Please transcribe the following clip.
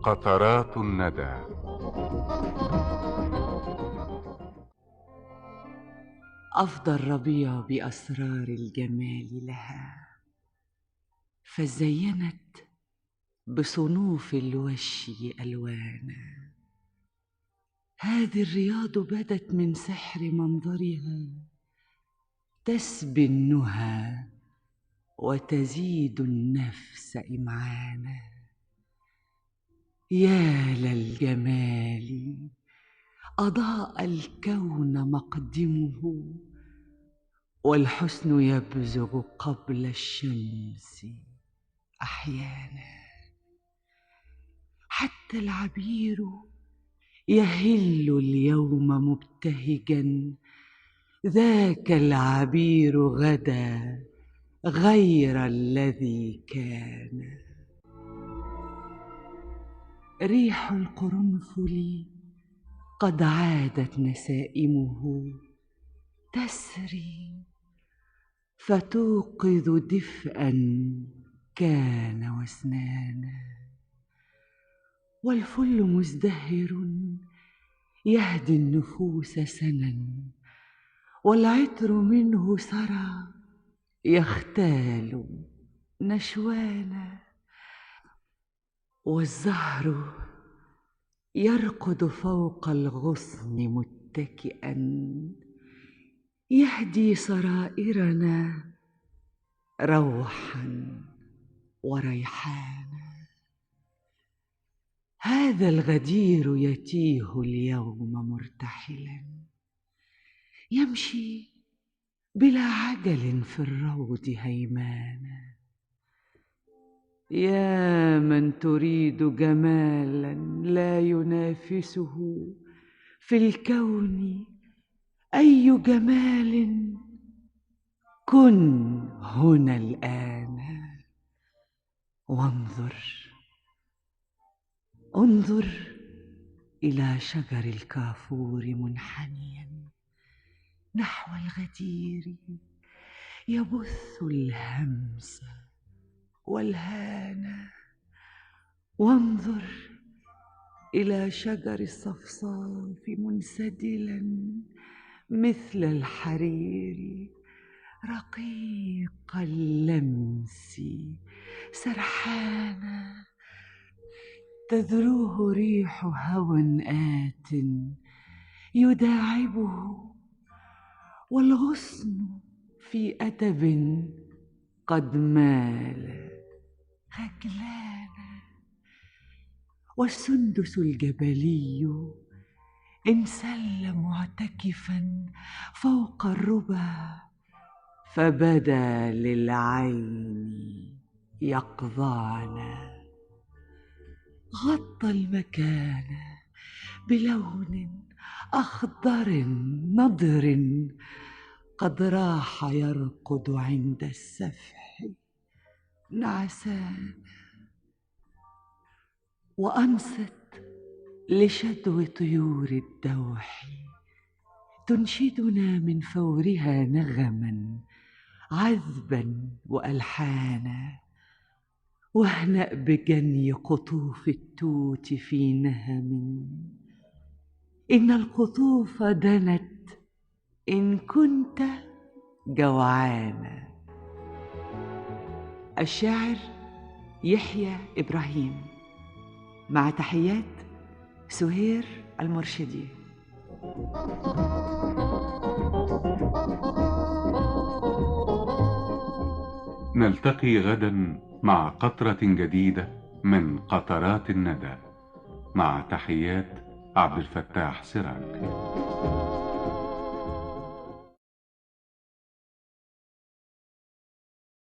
قطرات الندى. أفضى الربيع بأسرار الجمال لها، فزينت بصنوف الوشي ألوانا. هذه الرياض بدت من سحر منظرها، تسبي النهى وتزيد النفس إمعانا. يا للجمال أضاء الكون مقدمه، والحسن يبزغ قبل الشمس أحيانا. حتى العبير يهل اليوم مبتهجا، ذاك العبير غدا غير الذي كان. ريح القرنفل قد عادت نسائمه، تسري فتوقظ دفئا كان وسنانا. والفل مزدهر يهدي النفوس سنا، والعطر منه سرى يختال نشوانا. والزهر يرقد فوق الغصن متكئا، يهدي سرائرنا روحا وريحانا. هذا الغدير يتيه اليوم مرتحلا، يمشي بلا عجل في الروض هيمانا. يا من تريد جمالا لا ينافسه في الكون أي جمال، كن هنا الآن. انظر إلى شجر الكافور منحنيا نحو الغدير، يبث الهمس والهانا. وانظر إلى شجر الصفصاف منسدلا مثل الحرير، رقيق اللمس سرحانا. تذروه ريح هوى آت يداعبه، والغصن في أدب قد مال خجلانا. والسندس الجبلي انسل معتكفا فوق الربا، فبدا للعين يقظانا. غطى المكان بلون أخضر نضر، قد راح يرقد عند السفح نعسانا. وأنصت لشدو طيور الدوح، تنشدنا من فورها نغما عذبا وألحانا. واهنأ بجني قطوف التوت في نهم، إن القطوف دنت إن كنت جوعانا. الشاعر يحيى إبراهيم، مع تحيات سهير المرشدي. نلتقي غدا مع قطرة جديدة من قطرات الندى، مع تحيات عبد الفتاح سراج.